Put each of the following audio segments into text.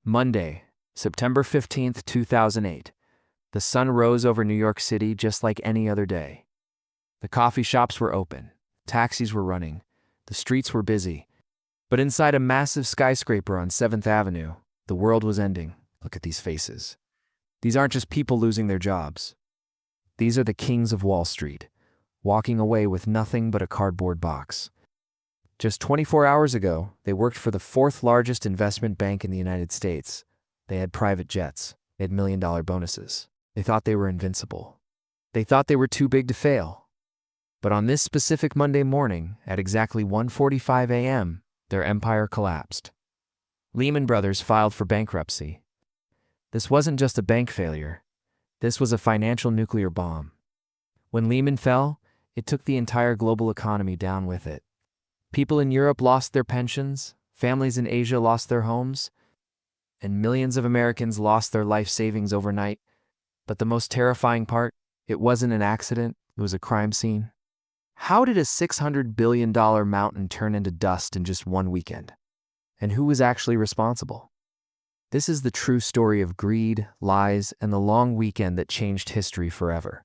Monday, September 15th, 2008. The sun rose over New York City just like any other day. The coffee shops were open, taxis were running, the streets were busy. But inside a massive skyscraper on 7th Avenue, the world was ending. Look at these faces. These aren't just people losing their jobs. These are the kings of Wall Street, walking away with nothing but a cardboard box. Just 24 hours ago, they worked for the fourth largest investment bank in the United States. They had private jets. They had million-dollar bonuses. They thought they were invincible. They thought they were too big to fail. But on this specific Monday morning, at exactly 1:45 a.m., their empire collapsed. Lehman Brothers filed for bankruptcy. This wasn't just a bank failure. This was a financial nuclear bomb. When Lehman fell, it took the entire global economy down with it. People in Europe lost their pensions, families in Asia lost their homes, and millions of Americans lost their life savings overnight. But the most terrifying part, it wasn't an accident, it was a crime scene. How did a $600 billion mountain turn into dust in just one weekend? And who was actually responsible? This is the true story of greed, lies, and the long weekend that changed history forever.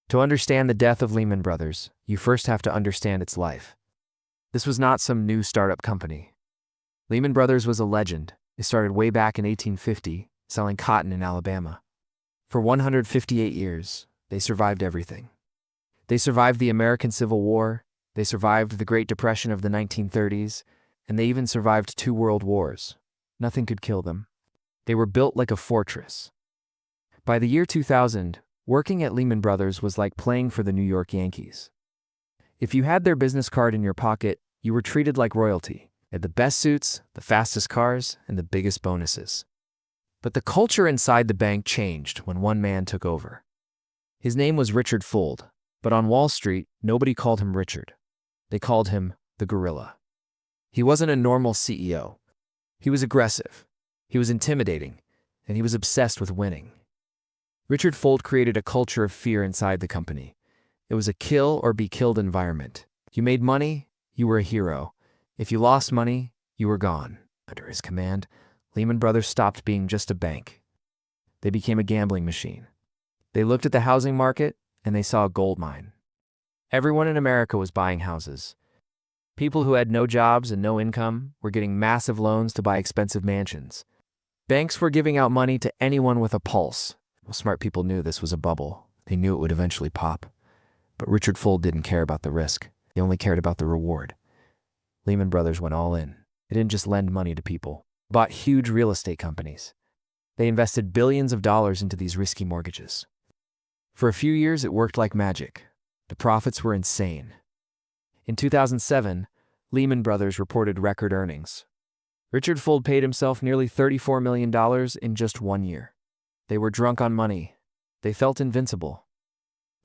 To understand the death of Lehman Brothers, you first have to understand its life. This was not some new startup company. Lehman Brothers was a legend. They started way back in 1850, selling cotton in Alabama. For 158 years, they survived everything. They survived the American Civil War, they survived the Great Depression of the 1930s, and they even survived 2 world wars. Nothing could kill them. They were built like a fortress. By the year 2000, working at Lehman Brothers was like playing for the New York Yankees. If you had their business card in your pocket, you were treated like royalty. They had the best suits, the fastest cars, and the biggest bonuses. But the culture inside the bank changed when one man took over. His name was Richard Fuld, but on Wall Street, nobody called him Richard. They called him the Gorilla. He wasn't a normal CEO. He was aggressive, he was intimidating, and he was obsessed with winning. Richard Fuld created a culture of fear inside the company. It was a kill or be killed environment. You made money, you were a hero. If you lost money, you were gone. Under his command, Lehman Brothers stopped being just a bank. They became a gambling machine. They looked at the housing market and they saw a gold mine. Everyone in America was buying houses. People who had no jobs and no income were getting massive loans to buy expensive mansions. Banks were giving out money to anyone with a pulse. Well, smart people knew this was a bubble. They knew it would eventually pop. But Richard Fuld didn't care about the risk. He only cared about the reward. Lehman Brothers went all in. They didn't just lend money to people. They bought huge real estate companies. They invested billions of dollars into these risky mortgages. For a few years, it worked like magic. The profits were insane. In 2007, Lehman Brothers reported record earnings. Richard Fuld paid himself nearly $34 million in just 1 year. They were drunk on money. They felt invincible.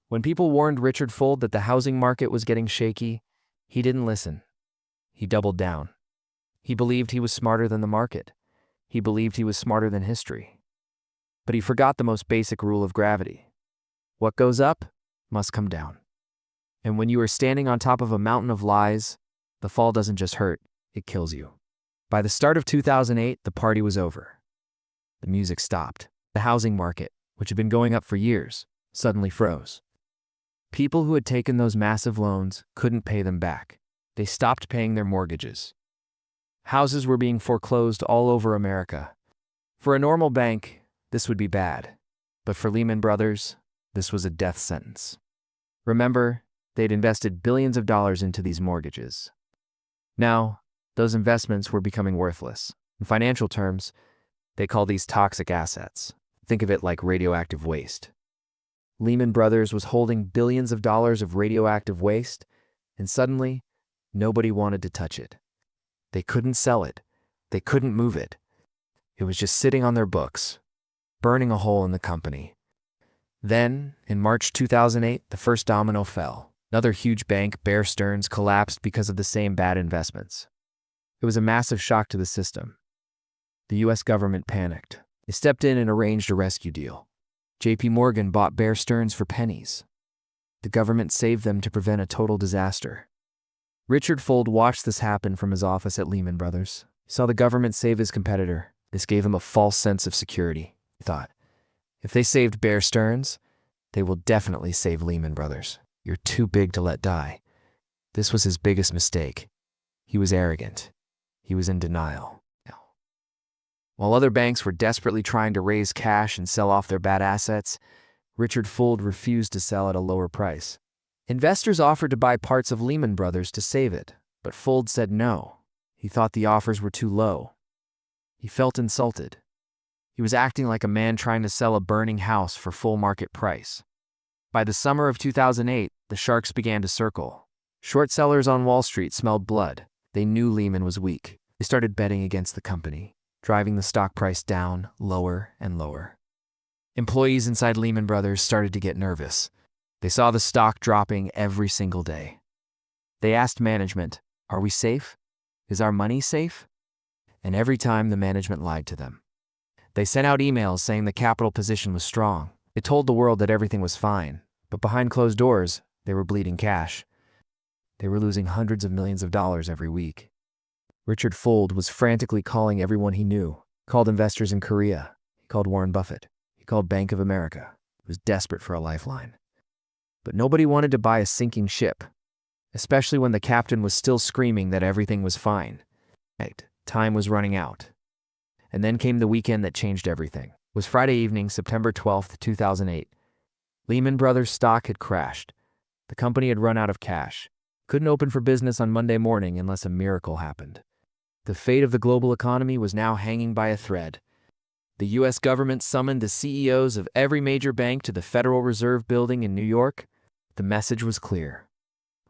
When people warned Richard Fuld that the housing market was getting shaky, he didn't listen. He doubled down. He believed he was smarter than the market. He believed he was smarter than history. But he forgot the most basic rule of gravity. What goes up must come down. And when you are standing on top of a mountain of lies, the fall doesn't just hurt, it kills you. By the start of 2008, the party was over. The music stopped. The housing market, which had been going up for years, suddenly froze. People who had taken those massive loans couldn't pay them back. They stopped paying their mortgages. Houses were being foreclosed all over America. For a normal bank, this would be bad. But for Lehman Brothers, this was a death sentence. Remember, they'd invested billions of dollars into these mortgages. Now, those investments were becoming worthless. In financial terms, they call these toxic assets. Think of it like radioactive waste. Lehman Brothers was holding billions of dollars of radioactive waste, and suddenly, nobody wanted to touch it. They couldn't sell it. They couldn't move it. It was just sitting on their books, burning a hole in the company. Then, in March 2008, the first domino fell. Another huge bank, Bear Stearns, collapsed because of the same bad investments. It was a massive shock to the system. The U.S. government panicked. They stepped in and arranged a rescue deal. J.P. Morgan bought Bear Stearns for pennies. The government saved them to prevent a total disaster. Richard Fuld watched this happen from his office at Lehman Brothers. He saw the government save his competitor. This gave him a false sense of security. He thought, if they saved Bear Stearns, they will definitely save Lehman Brothers. You're too big to let die. This was his biggest mistake. He was arrogant. He was in denial. While other banks were desperately trying to raise cash and sell off their bad assets, Richard Fuld refused to sell at a lower price. Investors offered to buy parts of Lehman Brothers to save it, but Fuld said no. He thought the offers were too low. He felt insulted. He was acting like a man trying to sell a burning house for full market price. By the summer of 2008, the sharks began to circle. Short sellers on Wall Street smelled blood. They knew Lehman was weak. They started betting against the company, driving the stock price down lower and lower. Employees inside Lehman Brothers started to get nervous. They saw the stock dropping every single day. They asked management, "Are we safe? Is our money safe?" And every time the management lied to them. They sent out emails saying the capital position was strong. They told the world that everything was fine, but behind closed doors, they were bleeding cash. They were losing hundreds of millions of dollars every week. Richard Fuld was frantically calling everyone he knew. He called investors in Korea. He called Warren Buffett. He called Bank of America. He was desperate for a lifeline. But nobody wanted to buy a sinking ship, especially when the captain was still screaming that everything was fine. Time was running out. And then came the weekend that changed everything. It was Friday evening, September 12th, 2008. Lehman Brothers stock had crashed. The company had run out of cash. Couldn't open for business on Monday morning unless a miracle happened. The fate of the global economy was now hanging by a thread. The U.S. government summoned the CEOs of every major bank to the Federal Reserve Building in New York. The message was clear.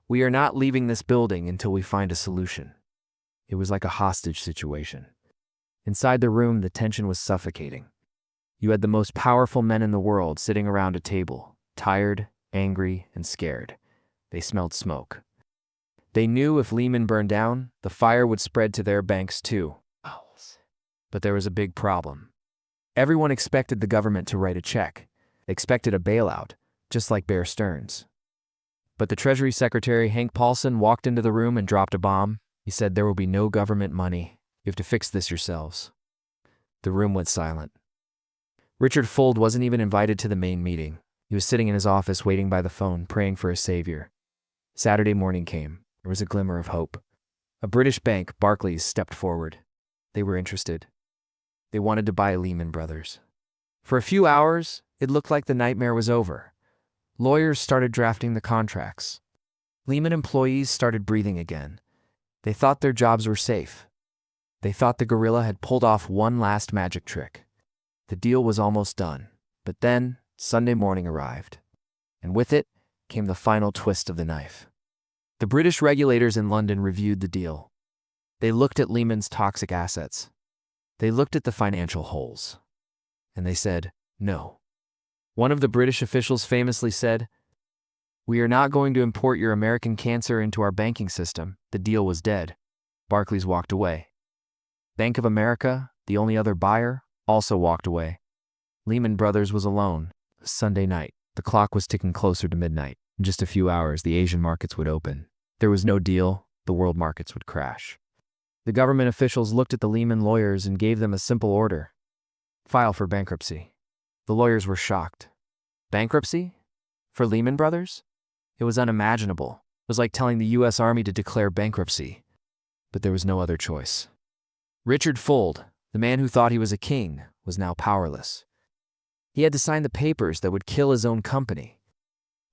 We are not leaving this building until we find a solution. It was like a hostage situation. Inside the room, the tension was suffocating. You had the most powerful men in the world sitting around a table, tired, angry, and scared. They smelled smoke. They knew if Lehman burned down, the fire would spread to their banks too. But there was a big problem. Everyone expected the government to write a check. They expected a bailout, just like Bear Stearns. But the Treasury Secretary, Hank Paulson, walked into the room and dropped a bomb. He said, "There will be no government money. You have to fix this yourselves." The room went silent. Richard Fuld wasn't even invited to the main meeting. He was sitting in his office waiting by the phone, praying for a savior. Saturday morning came. There was a glimmer of hope. A British bank, Barclays, stepped forward. They were interested. They wanted to buy Lehman Brothers. For a few hours, it looked like the nightmare was over. Lawyers started drafting the contracts. Lehman employees started breathing again. They thought their jobs were safe. They thought the gorilla had pulled off one last magic trick. The deal was almost done. But then, Sunday morning arrived. And with it came the final twist of the knife. The British regulators in London reviewed the deal. They looked at Lehman's toxic assets. They looked at the financial holes. And they said, no. One of the British officials famously said, "We are not going to import your American cancer into our banking system." The deal was dead. Barclays walked away. Bank of America, the only other buyer, also walked away. Lehman Brothers was alone. It was Sunday night. The clock was ticking closer to midnight. In just a few hours, the Asian markets would open. There was no deal. The world markets would crash. The government officials looked at the Lehman lawyers and gave them a simple order: file for bankruptcy. The lawyers were shocked. Bankruptcy? For Lehman Brothers? It was unimaginable. It was like telling the U.S. Army to declare bankruptcy. But there was no other choice. Richard Fuld, the man who thought he was a king, was now powerless. He had to sign the papers that would kill his own company.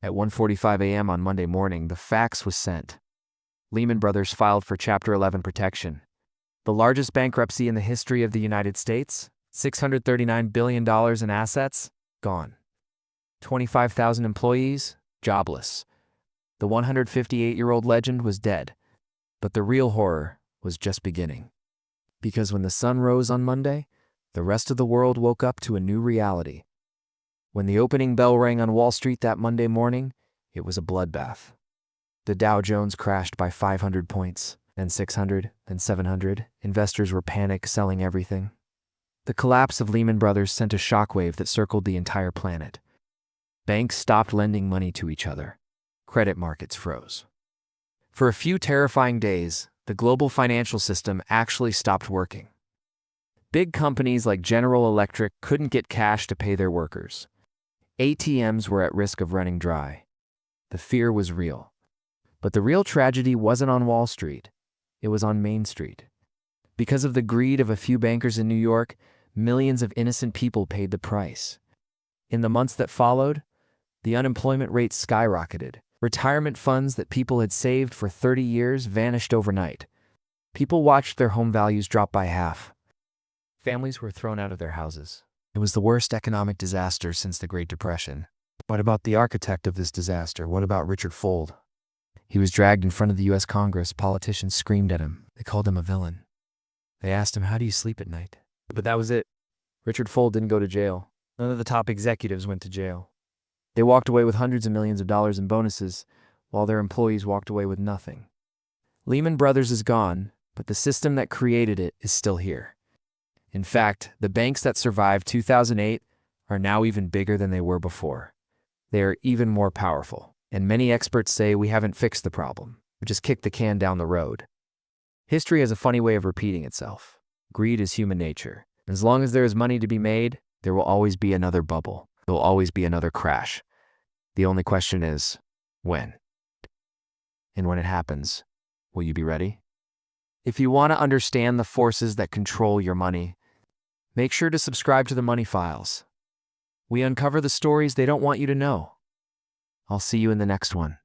At 1:45 a.m. on Monday morning, the fax was sent. Lehman Brothers filed for Chapter 11 protection. The largest bankruptcy in the history of the United States, $639 billion in assets, gone. 25,000 employees, jobless. The 158-year-old legend was dead. But the real horror was just beginning. Because when the sun rose on Monday, the rest of the world woke up to a new reality. When the opening bell rang on Wall Street that Monday morning, it was a bloodbath. The Dow Jones crashed by 500 points, then 600, then 700. Investors were panic selling everything. The collapse of Lehman Brothers sent a shockwave that circled the entire planet. Banks stopped lending money to each other. Credit markets froze. For a few terrifying days, the global financial system actually stopped working. Big companies like General Electric couldn't get cash to pay their workers. ATMs were at risk of running dry. The fear was real. But the real tragedy wasn't on Wall Street. It was on Main Street. Because of the greed of a few bankers in New York, millions of innocent people paid the price. In the months that followed, the unemployment rate skyrocketed. Retirement funds that people had saved for 30 years vanished overnight. People watched their home values drop by half. Families were thrown out of their houses. It was the worst economic disaster since the Great Depression. What about the architect of this disaster? What about Richard Fuld? He was dragged in front of the U.S. Congress. Politicians screamed at him. They called him a villain. They asked him, "How do you sleep at night?" But that was it. Richard Fuld didn't go to jail. None of the top executives went to jail. They walked away with hundreds of millions of dollars in bonuses, while their employees walked away with nothing. Lehman Brothers is gone, but the system that created it is still here. In fact, the banks that survived 2008 are now even bigger than they were before. They are even more powerful, and many experts say we haven't fixed the problem. We just kicked the can down the road. History has a funny way of repeating itself. Greed is human nature. As long as there is money to be made, there will always be another bubble. There will always be another crash. The only question is, when? And when it happens, will you be ready? If you want to understand the forces that control your money, make sure to subscribe to the Money Files. We uncover the stories they don't want you to know. I'll see you in the next one.